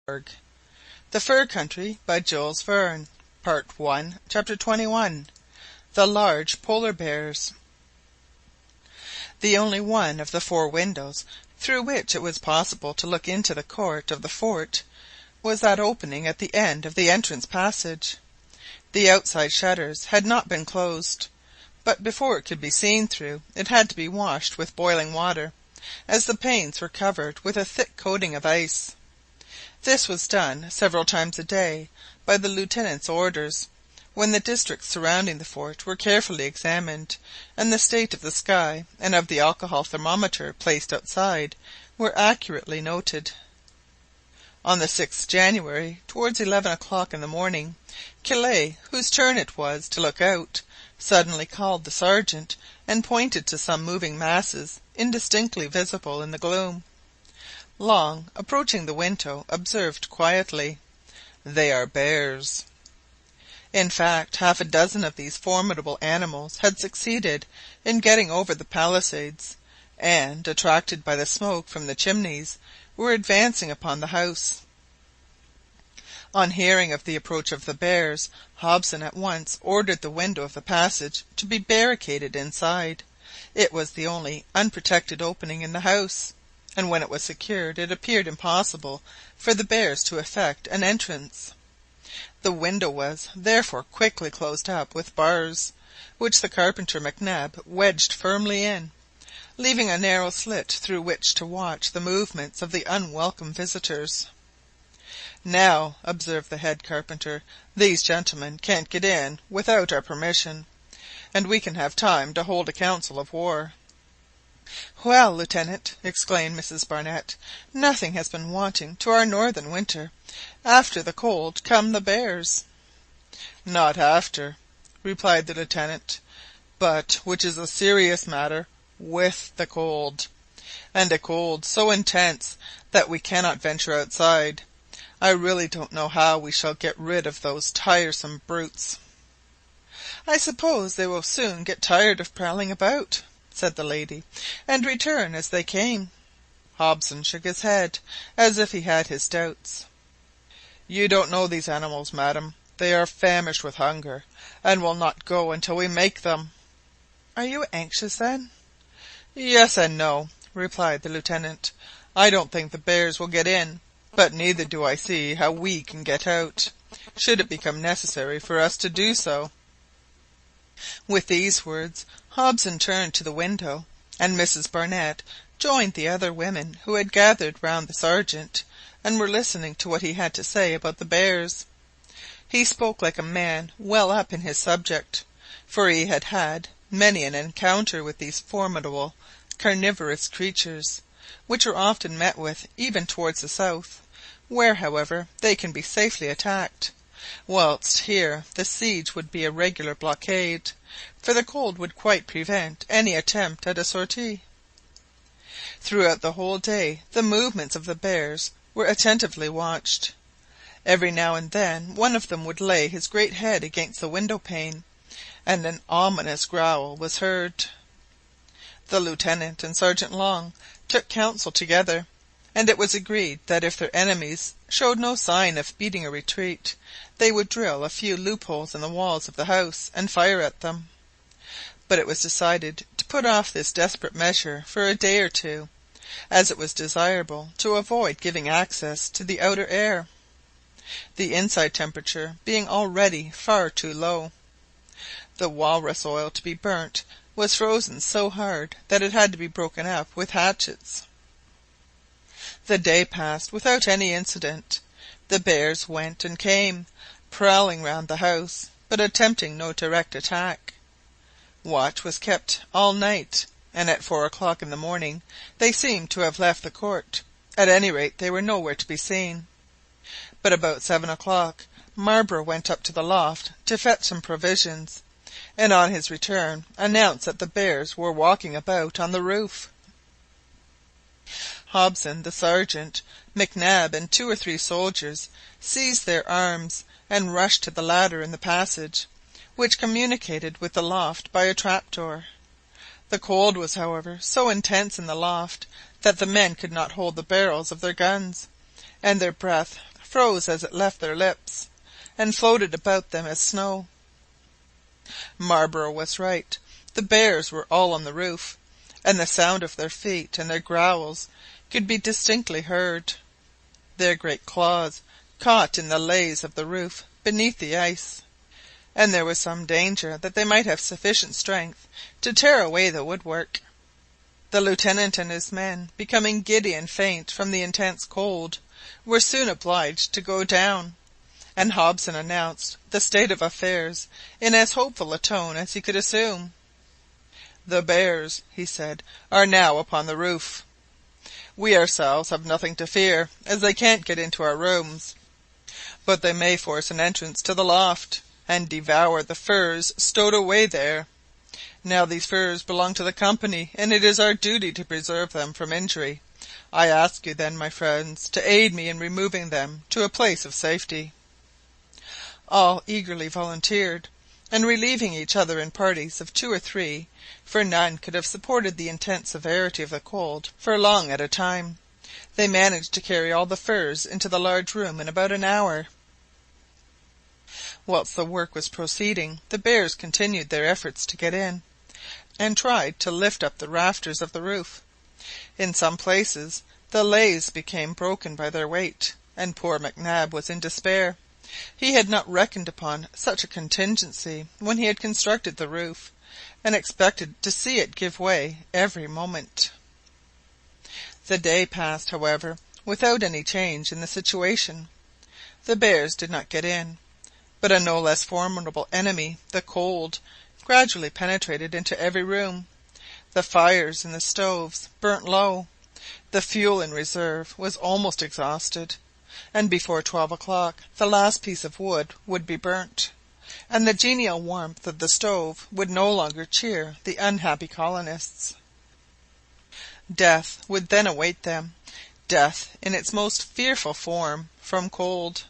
The Fur Country by Jules Verne. Part 1, Chapter 21. The Large Polar Bears. The only one of the four windows through which it was possible to look into the court of the fort was that opening at the end of the entrance passage. The outside shutters had not been closed, but before it could be seen through it had to be washed with boiling water, as the panes were covered with a thick coating of ice. This was done several times a day by the Lieutenant's orders, when the districts surrounding the fort were carefully examined, and the state of the sky and of the alcohol thermometer placed outside were accurately noted. On the 6th January, towards 11 o'clock in the morning, Kellet, whose turn it was to look out, suddenly called the Sergeant and pointed to some moving masses indistinctly visible in the gloom. Long, approaching the window, observed quietly, "They are bears." In fact, half a dozen of these formidable animals had succeeded in getting over the palisades, and, attracted by the smoke from the chimneys, were advancing upon the house. On hearing of the approach of the bears, Hobson at once ordered the window of the passage to be barricaded inside. It was the only unprotected opening in the house, and when it was secured it appeared impossible for the bears to effect an entrance. The window was, therefore, quickly closed up with bars, which the carpenter Mac Nab wedged firmly in, leaving a narrow slit through which to watch the movements of the unwelcome visitors. "Now," observed the head carpenter, "these gentlemen can't get in without our permission, and we can have time to hold a council of war." "Well, Lieutenant," exclaimed Mrs Barnett, "nothing has been wanting to our northern winter. After the cold come the bears." "Not after," replied the Lieutenant, "but, which is a serious matter, with the cold, and a cold so intense that we cannot venture outside. I really don't know how we shall get rid of those tiresome brutes." "I suppose they will soon get tired of prowling about," said the lady, "and return as they came." Hobson shook his head, as if he had his doubts. "You don't know these animals, madam. They are famished with hunger, and will not go until we make them." "Are you anxious, then?" "Yes and no," replied the Lieutenant. "I don't think the bears will get in, but neither do I see how we can get out, should it become necessary for us to do so." With these words Hobson turned to the window, and Mrs Barnett joined the other women who had gathered round the Sergeant, and were listening to what he had to say about the bears. He spoke like a man well up in his subject, for he had had many an encounter with these formidable carnivorous creatures, which are often met with even towards the south, where, however, they can be safely attacked, whilst here the siege would be a regular blockade, for the cold would quite prevent any attempt at a sortie. Throughout the whole day the movements of the bears were attentively watched. Every now and then one of them would lay his great head against the window pane, and an ominous growl was heard. The Lieutenant and Sergeant Long took counsel together, and it was agreed that if their enemies showed no sign of beating a retreat, they would drill a few loopholes in the walls of the house and fire at them. But it was decided to put off this desperate measure for a day or two, as it was desirable to avoid giving access to the outer air, the inside temperature being already far too low. The walrus oil to be burnt was frozen so hard that it had to be broken up with hatchets. The day passed without any incident. The bears went and came, prowling round the house, but attempting no direct attack. Watch was kept all night, and at 4 o'clock in the morning they seemed to have left the court. At any rate, they were nowhere to be seen. But about 7 o'clock Marbre went up to the loft to fetch some provisions, and on his return announced that the bears were walking about on the roof. Hobson, the sergeant, Mac Nab, and 2 or 3 soldiers seized their arms and rushed to the ladder in the passage, which communicated with the loft by a trap-door. The cold was, however, so intense in the loft that the men could not hold the barrels of their guns, and their breath froze as it left their lips, and floated about them as snow. Marlborough was right. The bears were all on the roof, and the sound of their feet and their growls could be distinctly heard. Their great claws caught in the laths of the roof beneath the ice, and there was some danger that they might have sufficient strength to tear away the woodwork. The lieutenant and his men, becoming giddy and faint from the intense cold, were soon obliged to go down, and Hobson announced the state of affairs in as hopeful a tone as he could assume. "The bears," he said, "are now upon the roof. We ourselves have nothing to fear, as they can't get into our rooms, but they may force an entrance to the loft, and devour the furs stowed away there. Now these furs belong to the company, and it is our duty to preserve them from injury. I ask you then, my friends, to aid me in removing them to a place of safety." All eagerly volunteered, and relieving each other in parties of 2 or 3, for none could have supported the intense severity of the cold for long at a time, they managed to carry all the furs into the large room in about an hour. Whilst the work was proceeding, the bears continued their efforts to get in, and tried to lift up the rafters of the roof. In some places the laths became broken by their weight, and poor Mac Nab was in despair. He had not reckoned upon such a contingency when he had constructed the roof, and expected to see it give way every moment. The day passed, however, without any change in the situation. The bears did not get in, but a no less formidable enemy, the cold, gradually penetrated into every room. The fires in the stoves burnt low, the fuel in reserve was almost exhausted, and before 12 o'clock the last piece of wood would be burnt, and the genial warmth of the stove would no longer cheer the unhappy colonists. Death would then await them, death in its most fearful form, from cold.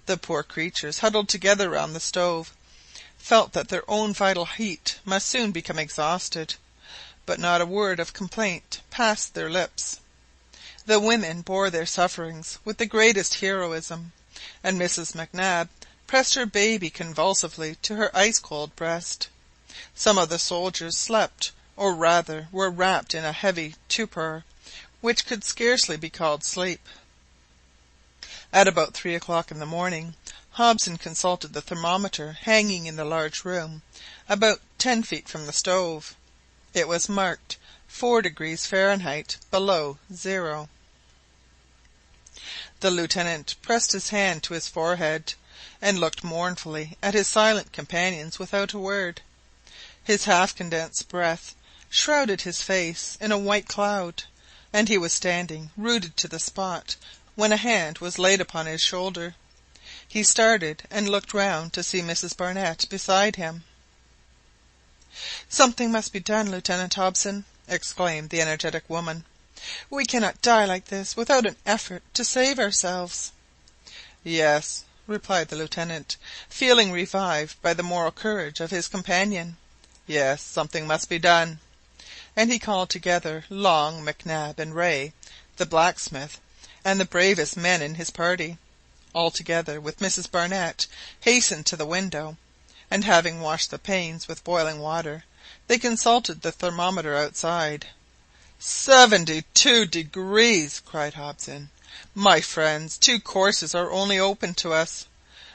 The poor creatures, huddled together round the stove, felt that their own vital heat must soon become exhausted, but not a word of complaint passed their lips. The women bore their sufferings with the greatest heroism, and Mrs Mac Nab pressed her baby convulsively to her ice-cold breast. Some of the soldiers slept, or rather were wrapped in a heavy torpor, which could scarcely be called sleep. At about 3 o'clock in the morning, Hobson consulted the thermometer hanging in the large room, about 10 feet from the stove. It was marked 4° Fahrenheit below zero. The lieutenant pressed his hand to his forehead, and looked mournfully at his silent companions without a word. His half-condensed breath shrouded his face in a white cloud, and he was standing rooted to the spot when a hand was laid upon his shoulder. He started and looked round to see Mrs Barnett beside him. "Something must be done, Lieutenant Hobson," exclaimed the energetic woman. "We cannot die like this without an effort to save ourselves." "Yes," replied the lieutenant, feeling revived by the moral courage of his companion. "Yes, something must be done." And he called together Long, Mac Nab, and Rae, the blacksmith, and the bravest men in his party, all together with Mrs Barnett, hastened to the window, and having washed the panes with boiling water, they consulted the thermometer outside. 72 degrees! cried Hobson. "My friends, 2 courses are only open to us.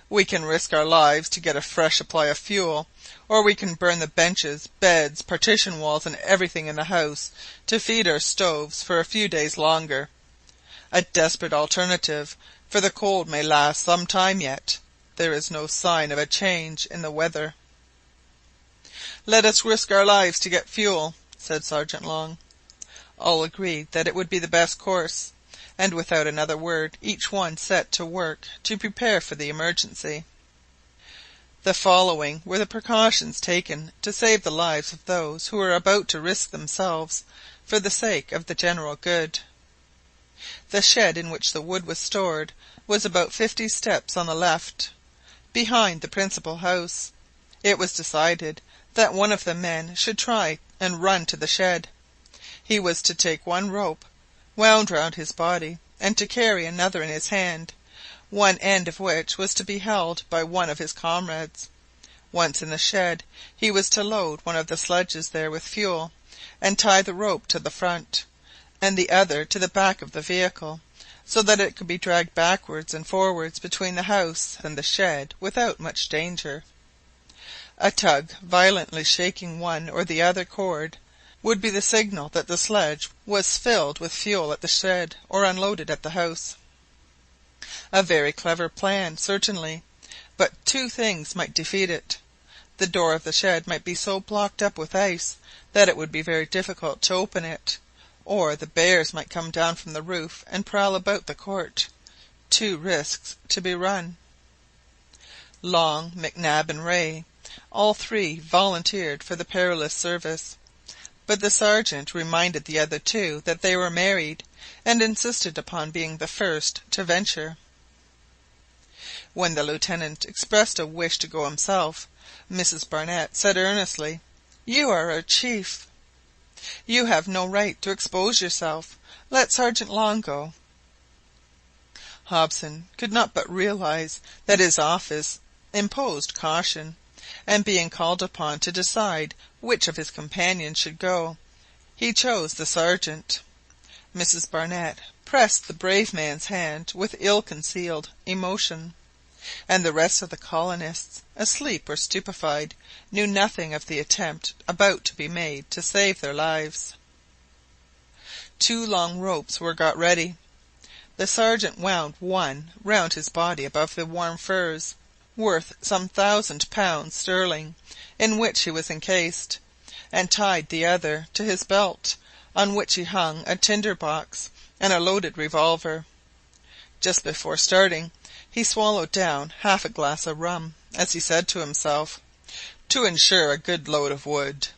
We can risk our lives to get a fresh supply of fuel, or we can burn the benches, beds, partition walls, and everything in the house to feed our stoves for a few days longer. A desperate alternative, for the cold may last some time yet. There is no sign of a change in the weather." "Let us risk our lives to get fuel," said Sergeant Long. All agreed that it would be the best course, and without another word each one set to work to prepare for the emergency. The following were the precautions taken to save the lives of those who were about to risk themselves for the sake of the general good. The shed in which the wood was stored was about 50 steps on the left, behind the principal house. It was decided that one of the men should try and run to the shed. He was to take one rope, wound round his body, and to carry another in his hand, one end of which was to be held by one of his comrades. Once in the shed, he was to load one of the sledges there with fuel, and tie the rope to the front, and the other to the back of the vehicle, so that it could be dragged backwards and forwards between the house and the shed without much danger. A tug violently shaking one or the other cord would be the signal that the sledge was filled with fuel at the shed or unloaded at the house. A very clever plan, certainly, but two things might defeat it. The door of the shed might be so blocked up with ice that it would be very difficult to open it, or the bears might come down from the roof and prowl about the court. Two risks to be run. Long, Mac Nab, and Rae, all three volunteered for the perilous service, but the sergeant reminded the other two that they were married, and insisted upon being the first to venture. When the lieutenant expressed a wish to go himself, Mrs Barnett said earnestly, "You are our chief. You have no right to expose yourself. Let Sergeant Long go." Hobson could not but realize that his office imposed caution, and being called upon to decide which of his companions should go, he chose the sergeant. Mrs Barnett pressed the brave man's hand with ill-concealed emotion, and the rest of the colonists, asleep or stupefied, knew nothing of the attempt about to be made to save their lives. Two long ropes were got ready. The sergeant wound one round his body above the warm furs, worth some £1,000 sterling, in which he was encased, and tied the other to his belt, on which he hung a tinder box and a loaded revolver. Just before starting, he swallowed down half a glass of rum, as he said to himself, "to ensure a good load of wood."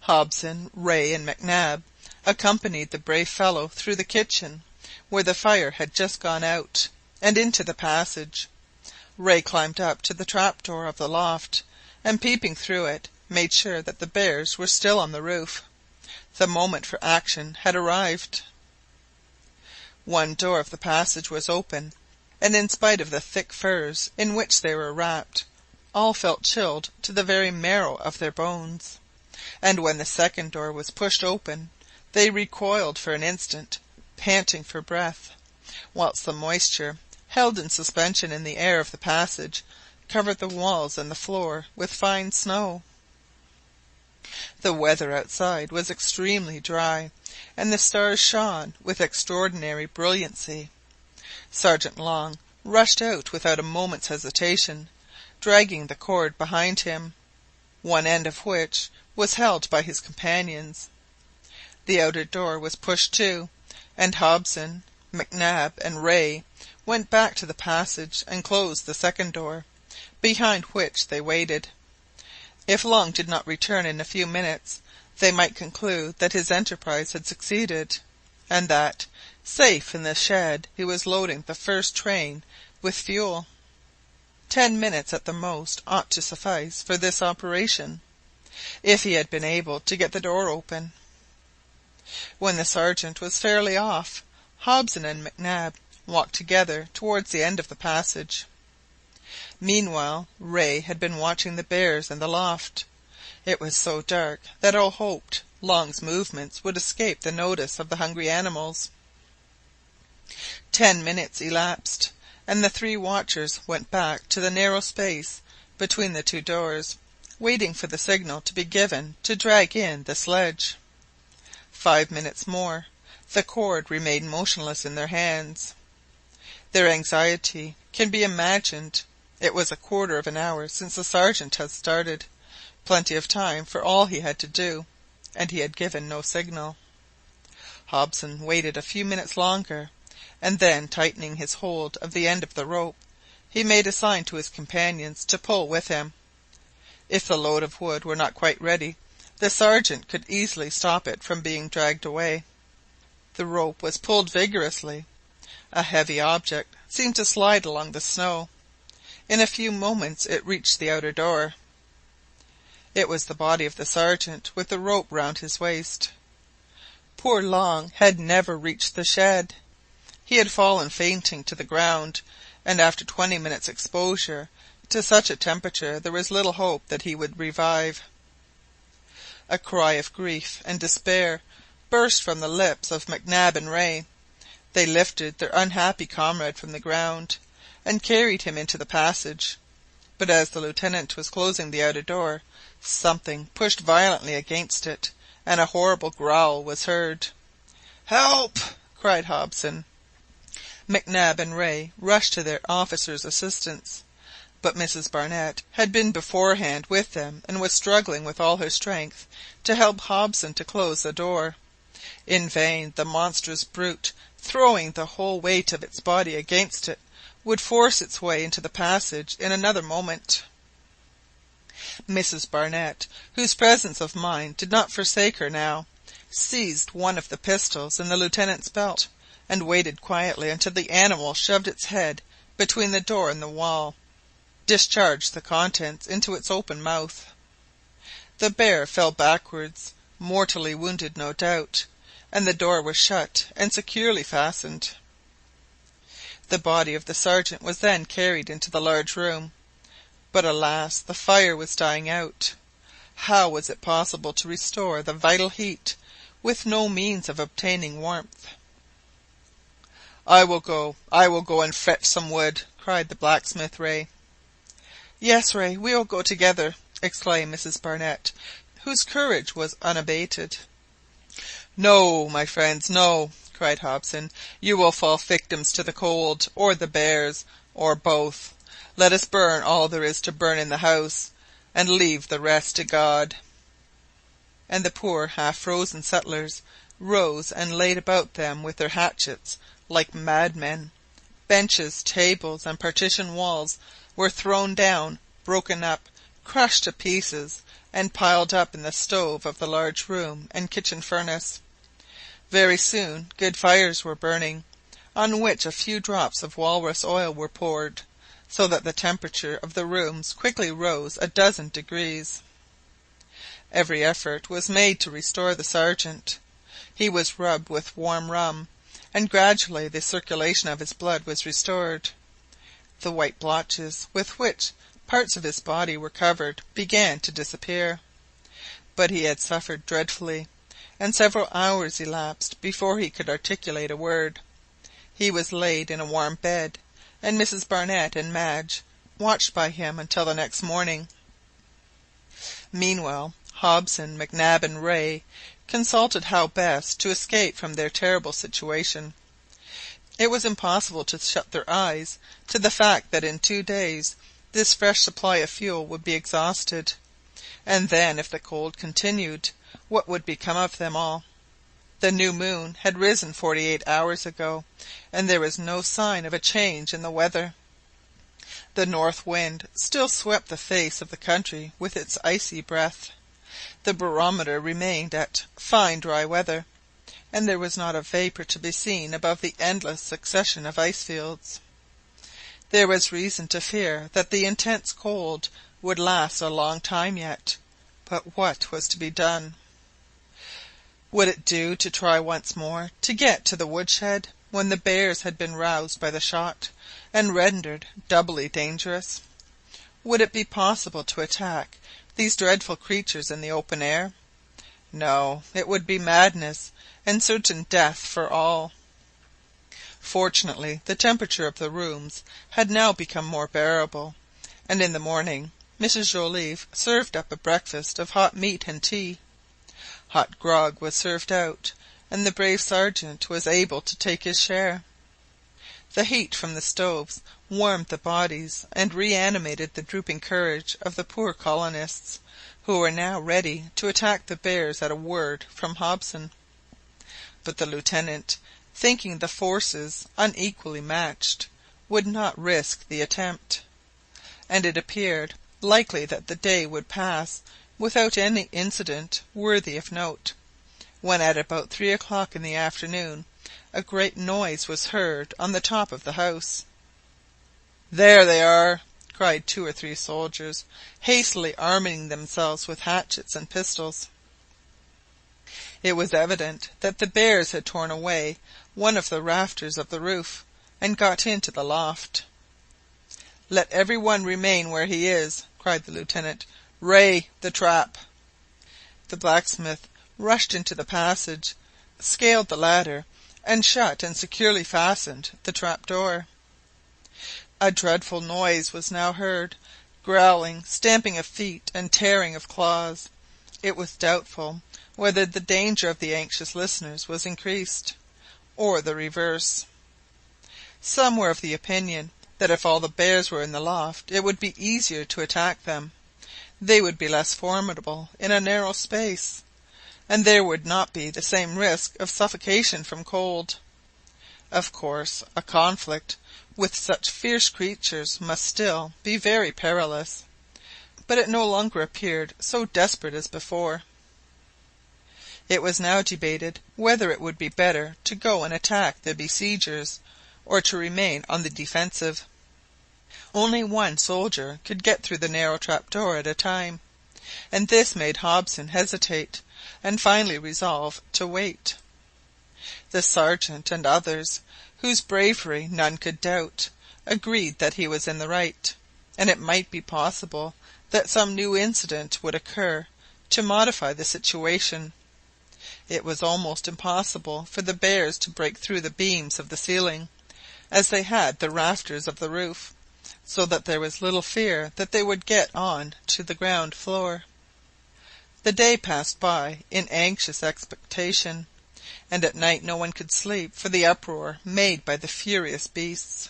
Hobson, Rae, and Mac Nab accompanied the brave fellow through the kitchen, where the fire had just gone out, and into the passage. Rae climbed up to the trap-door of the loft, and peeping through it, made sure that the bears were still on the roof. The moment for action had arrived. One door of the passage was open, and in spite of the thick furs in which they were wrapped, all felt chilled to the very marrow of their bones, and when the second door was pushed open, they recoiled for an instant, panting for breath, whilst the moisture, held in suspension in the air of the passage, covered the walls and the floor with fine snow. The weather outside was extremely dry, and the stars shone with extraordinary brilliancy. Sergeant Long rushed out without a moment's hesitation, dragging the cord behind him, one end of which was held by his companions. The outer door was pushed to, and Hobson, Mac Nab, and Rae went back to the passage and closed the second door, behind which they waited. If Long did not return in a few minutes, they might conclude that his enterprise had succeeded, and that, safe in the shed, he was loading the first train with fuel. 10 minutes at the most ought to suffice for this operation, if he had been able to get the door open. When the sergeant was fairly off, Hobson and Mac Nab walked together towards the end of the passage. Meanwhile, Rae had been watching the bears in the loft. It was so dark that all hoped Long's movements would escape the notice of the hungry animals. 10 minutes elapsed, and the three watchers went back to the narrow space between the two doors, waiting for the signal to be given to drag in the sledge. 5 minutes more. The cord remained motionless in their hands. Their anxiety can be imagined. It was a quarter of an hour since the sergeant had started, plenty of time for all he had to do, and he had given no signal. Hobson waited a few minutes longer, and then, tightening his hold of the end of the rope, he made a sign to his companions to pull with him. If the load of wood were not quite ready, the sergeant could easily stop it from being dragged away. The rope was pulled vigorously. A heavy object seemed to slide along the snow. In a few moments it reached the outer door. It was the body of the sergeant with the rope round his waist. Poor Long had never reached the shed. He had fallen fainting to the ground, and after 20 minutes' exposure to such a temperature there was little hope that he would revive. A cry of grief and despair burst from the lips of Mac Nab and Rae. They lifted their unhappy comrade from the ground, and carried him into the passage, but as the Lieutenant was closing the outer door, something pushed violently against it, and a horrible growl was heard. "Help!" cried Hobson. Mac Nab and Rae rushed to their officer's assistance, but Mrs Barnett had been beforehand with them and was struggling with all her strength to help Hobson to close the door. In vain; the monstrous brute, throwing the whole weight of its body against it, would force its way into the passage in another moment. Mrs Barnett, whose presence of mind did not forsake her now, seized one of the pistols in the Lieutenant's belt, and waited quietly until the animal shoved its head between the door and the wall, discharged the contents into its open mouth. The bear fell backwards, mortally wounded no doubt, and the door was shut and securely fastened. The body of the Sergeant was then carried into the large room, but alas, the fire was dying out. How was it possible to restore the vital heat, with no means of obtaining warmth? I will go and fetch some wood," cried the blacksmith Rae. "Yes, Rae, we will go together," exclaimed Mrs Barnett, whose courage was unabated. "No, my friends, no," cried Hobson. "You will fall victims to the cold, or the bears, or both. Let us burn all there is to burn in the house, and leave the rest to God." And the poor half-frozen settlers rose and laid about them with their hatchets like madmen. Benches, tables, and partition walls were thrown down, broken up, crushed to pieces, and piled up in the stove of the large room and kitchen furnace. Very soon good fires were burning, on which a few drops of walrus oil were poured, so that the temperature of the rooms quickly rose a dozen degrees. Every effort was made to restore the Sergeant. He was rubbed with warm rum, and gradually the circulation of his blood was restored. The white blotches with which parts of his body were covered began to disappear. But he had suffered dreadfully, and several hours elapsed before he could articulate a word. He was laid in a warm bed, and Mrs Barnett and Madge watched by him until the next morning. Meanwhile Hobson, Mac Nab, and Rae consulted how best to escape from their terrible situation. It was impossible to shut their eyes to the fact that in 2 days this fresh supply of fuel would be exhausted, and then if the cold continued, what would become of them all? The new moon had risen 48 hours ago, and there was no sign of a change in the weather. The north wind still swept the face of the country with its icy breath. The barometer remained at fine dry weather, and there was not a vapour to be seen above the endless succession of ice fields. There was reason to fear that the intense cold would last a long time yet, but what was to be done? Would it do to try once more to get to the woodshed, when the bears had been roused by the shot, and rendered doubly dangerous? Would it be possible to attack these dreadful creatures in the open air? No, it would be madness, and certain death for all. Fortunately the temperature of the rooms had now become more bearable, and in the morning Mrs Joliffe served up a breakfast of hot meat and tea. Hot grog was served out, and the brave Sergeant was able to take his share. The heat from the stoves warmed the bodies and reanimated the drooping courage of the poor colonists, who were now ready to attack the bears at a word from Hobson. But the Lieutenant, thinking the forces unequally matched, would not risk the attempt, and it appeared likely that the day would pass without any incident worthy of note, when at about 3 o'clock in the afternoon a great noise was heard on the top of the house. "There they are!" cried 2 or 3 soldiers, hastily arming themselves with hatchets and pistols. It was evident that the bears had torn away one of the rafters of the roof, and got into the loft. "Let every one remain where he is," cried the Lieutenant. "Ray the trap!" The blacksmith rushed into the passage, scaled the ladder, and shut and securely fastened the trap door. A dreadful noise was now heard, growling, stamping of feet, and tearing of claws. It was doubtful whether the danger of the anxious listeners was increased, or the reverse. Some were of the opinion that if all the bears were in the loft it would be easier to attack them. They would be less formidable in a narrow space, and there would not be the same risk of suffocation from cold. Of course, a conflict with such fierce creatures must still be very perilous, but it no longer appeared so desperate as before. It was now debated whether it would be better to go and attack the besiegers, or to remain on the defensive. Only one soldier could get through the narrow trap-door at a time, and this made Hobson hesitate, and finally resolve to wait. The sergeant and others, whose bravery none could doubt, agreed that he was in the right, and it might be possible that some new incident would occur to modify the situation. It was almost impossible for the bears to break through the beams of the ceiling, as they had the rafters of the roof, so that there was little fear that they would get on to the ground floor. The day passed by in anxious expectation, and at night no one could sleep for the uproar made by the furious beasts.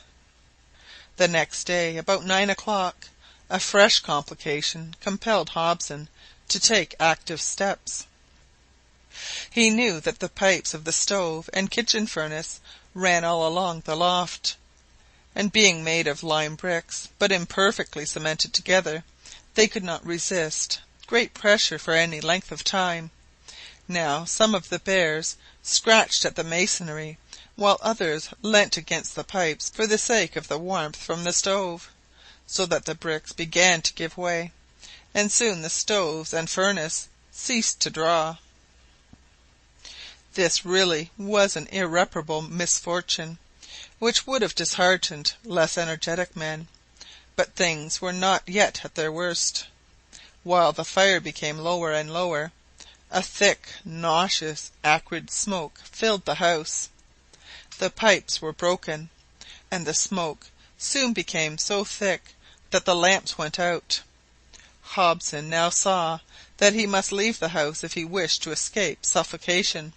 The next day, about 9 o'clock, a fresh complication compelled Hobson to take active steps. He knew that the pipes of the stove and kitchen furnace ran all along the loft, and being made of lime bricks, but imperfectly cemented together, they could not resist great pressure for any length of time. Now some of the bears scratched at the masonry, while others leant against the pipes for the sake of the warmth from the stove, so that the bricks began to give way, and soon the stoves and furnace ceased to draw. This really was an irreparable misfortune, which would have disheartened less energetic men, but things were not yet at their worst. While the fire became lower and lower, a thick, nauseous, acrid smoke filled the house. The pipes were broken, and the smoke soon became so thick that the lamps went out. Hobson now saw that he must leave the house if he wished to escape suffocation.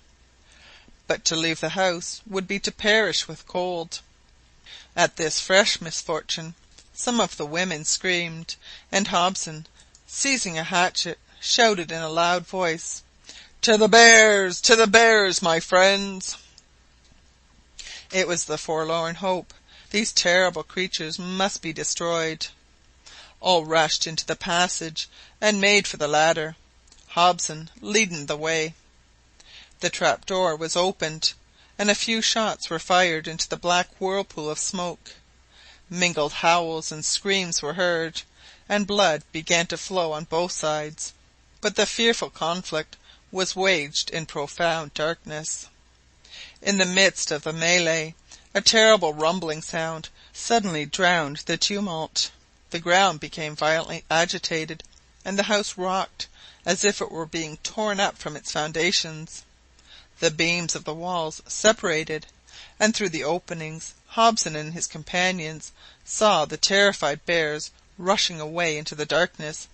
But to leave the house would be to perish with cold. At this fresh misfortune some of the women screamed, and Hobson, seizing a hatchet, shouted in a loud voice, "To the bears! To the bears, my friends!" It was the forlorn hope. These terrible creatures must be destroyed. All rushed into the passage and made for the ladder, Hobson leading the way. The trap-door was opened, and a few shots were fired into the black whirlpool of smoke. Mingled howls and screams were heard, and blood began to flow on both sides, but the fearful conflict was waged in profound darkness. In the midst of the melee, a terrible rumbling sound suddenly drowned the tumult. The ground became violently agitated, and the house rocked as if it were being torn up from its foundations. The beams of the walls separated, and through the openings Hobson and his companions saw the terrified bears rushing away into the darkness,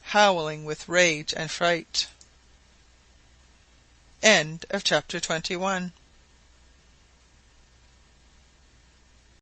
howling with rage and fright. Chapter 21.